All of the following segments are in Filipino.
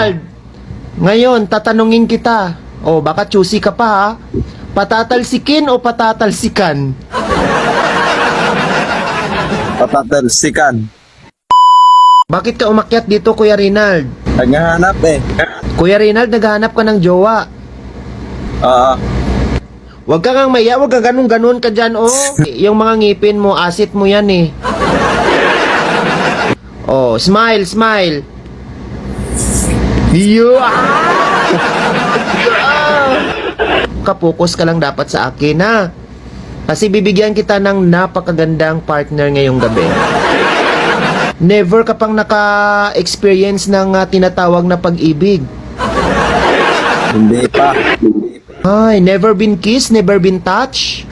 Rinald, ngayon tatanungin kita. O baka choosy ka pa ha. Patatalsikin o patatalsikan? Patatalsikan. Bakit ka umakyat dito, Kuya Rinald? Naghahanap eh. Kuya Rinald, naghahanap ka ng jowa. Oo. Huwag ka kang maya, huwag ka ganun-ganun ka dyan, oh. Yung mga ngipin mo, asset mo yan eh. Oh, smile, smile. Kapokus ka lang dapat sa akin, ha? Kasi bibigyan kita ng napakagandang partner ngayong gabi. Never ka pang naka-experience ng tinatawag na pag-ibig. Hindi pa. Ay, never been kissed, never been touched?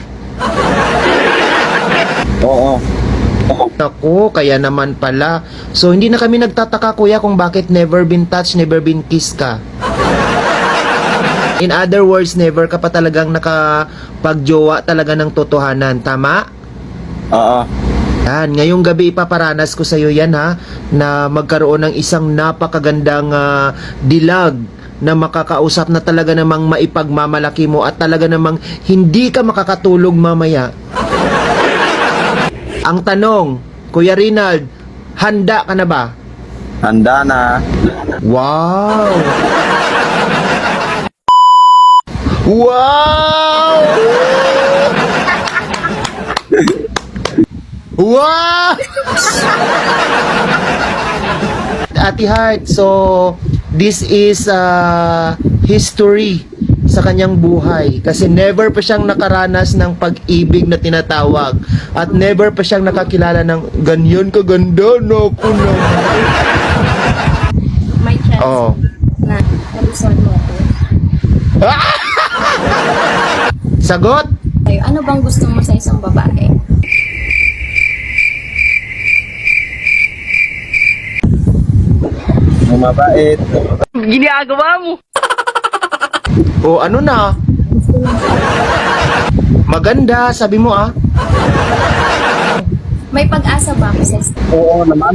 Oo. Ako, kaya naman pala. So, hindi na kami nagtataka, kuya, kung bakit never been touched, never been kissed ka. In other words, never ka pa talagang nakapagjowa talaga ng totohanan. Tama? Oo. Yan, ngayong gabi ipaparanas ko sa'yo yan, ha, na magkaroon ng isang napakagandang dilag na makakausap na talaga namang maipagmamalaki mo at talaga namang hindi ka makakatulog mamaya. Ang tanong, Kuya Rinald, handa ka na ba? Handa na. Wow! Wow! Wow! Ate Heart, so this is history sa kanyang buhay kasi never pa siyang nakaranas ng pag-ibig na tinatawag at never pa siyang nakakilala ng ganyan kaganda na ako na. May chance Oh. na nagustuhan mo ako. Sagot? Tayo, ano bang gusto mo sa isang babae? Mabait. O ano na? Maganda, sabi mo ah. May pag-asa ba ako sa isang Oo naman.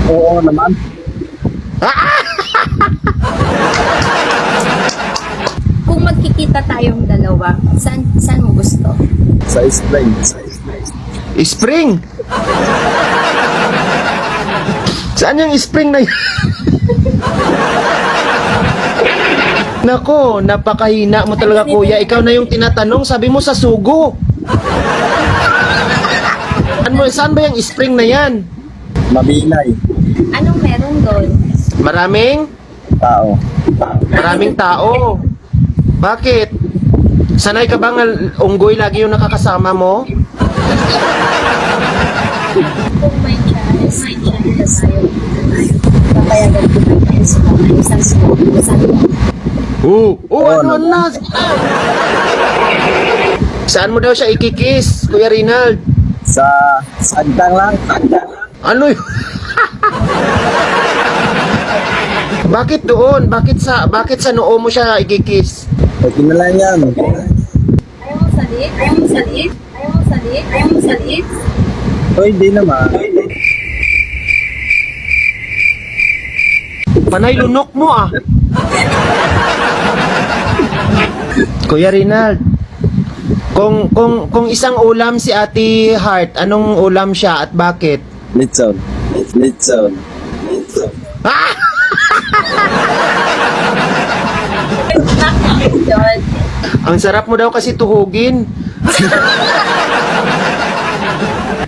Oo naman. Kung magkikita tayong dalawa, saan mo gusto? Sa spring. Sa spring. Spring? Saan yung spring na yun? Nako, napakahina mo talaga kuya. Ikaw na yung tinatanong, sabi mo sa sugo. Saan ba yung spring na yan? Mabinay. Anong meron doon? Maraming? Tao. Maraming tao. Bakit? Sanay ka bang unggoy lagi yung nakakasama mo? Kung may chance na tayo, papayagan ko na tayo sa isang sumunod. Saan mo? Ano na? Saan mo daw siya ikikiss, Kuya Rinald? Sa sagtang lang. Ano yun? Bakit doon? Bakit sa noo mo siya ikikiss? Okay na lang yan. Ayaw mo salit? Ayaw mo salit? Ayaw mo salit? Ayaw mo salit? O hindi naman. Panay lunok mo ah. Kuya Rinald, kung isang ulam si Ate Heart, anong ulam siya at bakit? Litson. Litson. Ang sarap mo daw kasi tuhugin.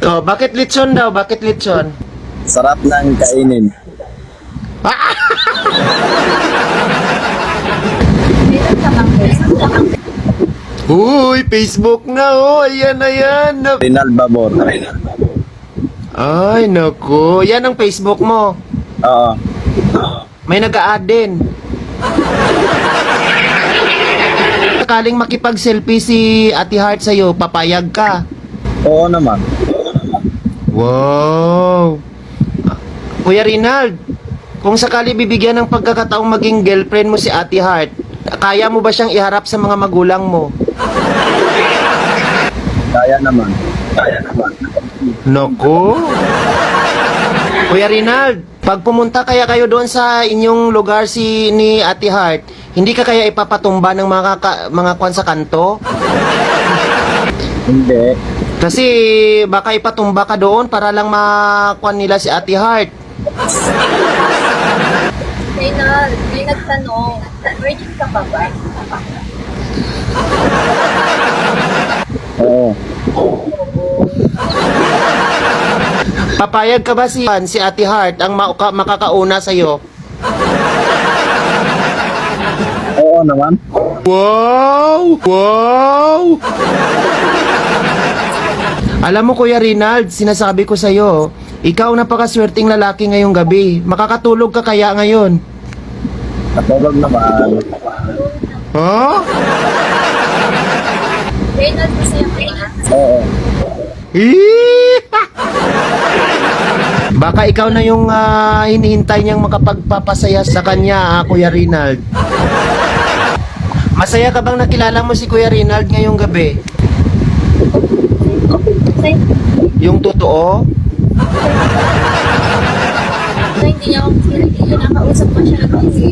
Oh, bakit litson daw? Bakit litson? Sarap ng kainin. Meron ka bang meron? Uy, Facebook na oh. Ayan, ayan. Rinal Babor. Ay, naku. Yan ang Facebook mo. Oo. May nag-a-add din. Sakaling makipag-selfie si Ate Heart sa'yo, papayag ka. Oo naman. Wow! Kuya Rinald, kung sakali bibigyan ng pagkakataong maging girlfriend mo si Ate Heart, kaya mo ba siyang iharap sa mga magulang mo? Kaya naman. Kaya naman. Naku! Kuya Rinald, Pag pumunta kaya kayo doon sa inyong lugar ni Ate Heart, hindi ka kaya ipapatumba ng mga kwan sa kanto? Hindi. Kasi baka ipatumba ka doon para lang makwan nila si Ate Heart. Reynald, may nagtanong, virgin ka pa ba? Oo. Papayag ka ba si Ate Heart ang makakauna sa'yo? Oo naman. Wow! Wow! Alam mo Kuya Rinald, sinasabi ko sa'yo, ikaw napakaswerteng lalaki ngayong gabi. Makakatulog ka kaya ngayon? Natulog naman. Ha? Reynald, masaya ka na? Oo. Baka ikaw na yung hinihintay niyang makapagpapasaya sa kanya, Kuya Rinald. Masaya ka bang nakilala mo si Kuya Rinald ngayong gabi? Masaya. Yung totoo? Hindi niya ako nakausap pa siya kasi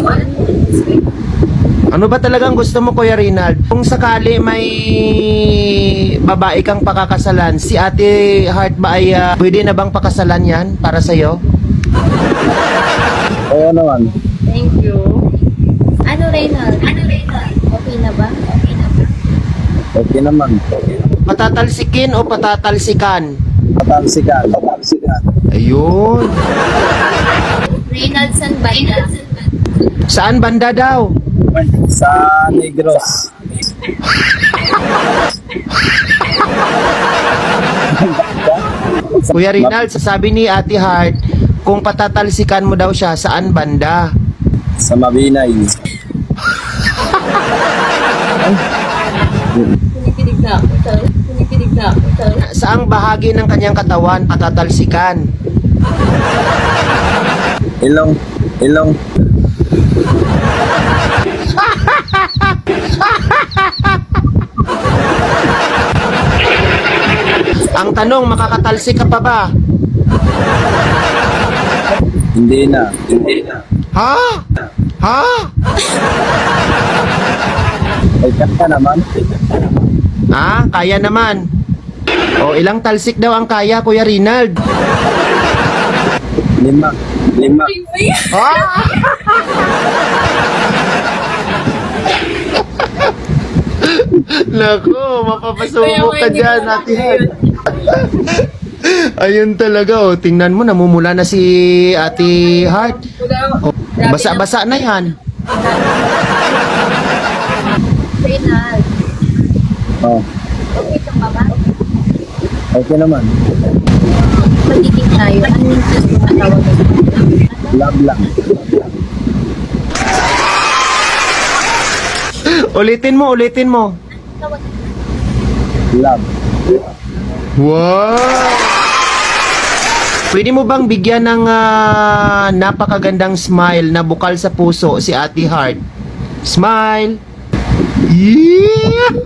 alam mo, Ano ba talagang gusto mo, Kuya Rinald? Kung sakali may babae kang pakakasalan, si Ate Heart ba ay pwede na bang pakasalan yan para sa'yo? Oo naman. thank you. Ano Reynald? Okay na ba? Okay naman. Patatalsikin o patatalsikan? Patalsikan. Ayun. Reynald, san ba na? Saan banda daw? Sa Negros. Kuya Rinald, sasabi ni Ate Heart, kung patatalsikan mo daw siya, saan banda? Sa Mabinay. Pinipilig na ako. Saang bahagi ng kanyang katawan patatalsikan? Ilong. Ang tanong, makakatalsik ka pa ba? Hindi na. Ha? Ha? Ay, kanta naman. Ah, kaya naman. O, ilang talsik daw ang kaya, Kuya Rinald? 5. Ha? Naku, mapapasubo ka dyan, Ate Heart. Ayun talaga, oh. Tingnan mo, namumula na si Ate Heart. Oh, basa-basa na yan. Reynald, Oh, okay ka pa ba? okay naman. Magiging tayo. Ano yung tumatawag mo? Love lang. Ulitin mo. Tawag Love. Wow! Pwede mo bang bigyan ng napakagandang smile na bukal sa puso si Ate Heart? Smile! Yeah!